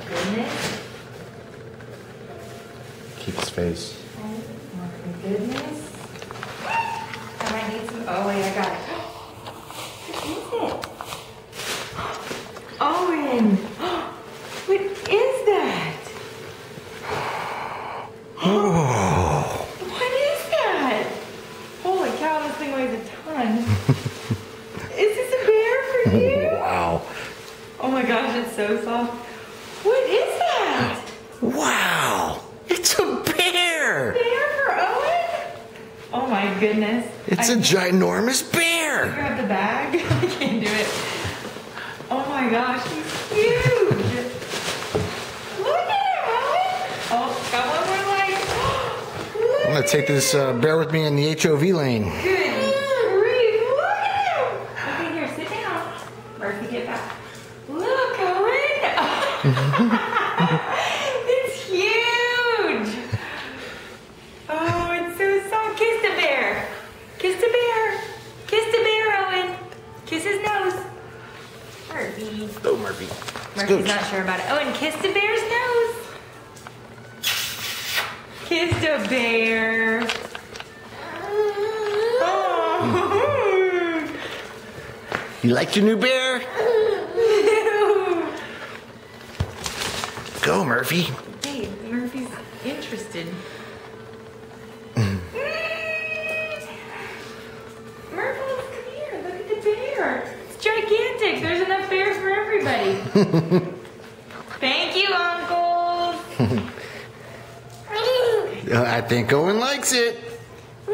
goodness. Keep his face. Oh my goodness. I might need some. Oh wait, I got it. What is it? Owen! What is that? Oh. What is that? Holy cow, this thing weighs a ton. Is this a bear for you? Wow. Oh my gosh, it's so soft. What is that? Wow. It's a bear. Bear for Owen? Oh my goodness. It's a ginormous bear. Grab the bag. I can't do it. Oh my gosh, he's huge. Look at him, Owen. Oh, got one more light. I'm going to take this bear with me in the HOV lane. Good grief, look at him. Okay, here, sit down. Murphy, get back. Look, Owen. It's huge. Oh, it's so soft. Kiss the bear. Kiss the bear. Kiss the bear, Owen. Kiss his nose. Murphy. Oh, Murphy. Murphy's not sure about it. Oh, and kiss the bear's nose. Kiss the bear. Oh. You like your new bear? Go, Murphy. Hey, Murphy's interested. Murphy, come here. Look at the bear. It's gigantic. There's enough bears for everybody. Thank you, Uncle. I think Owen likes it. Whee!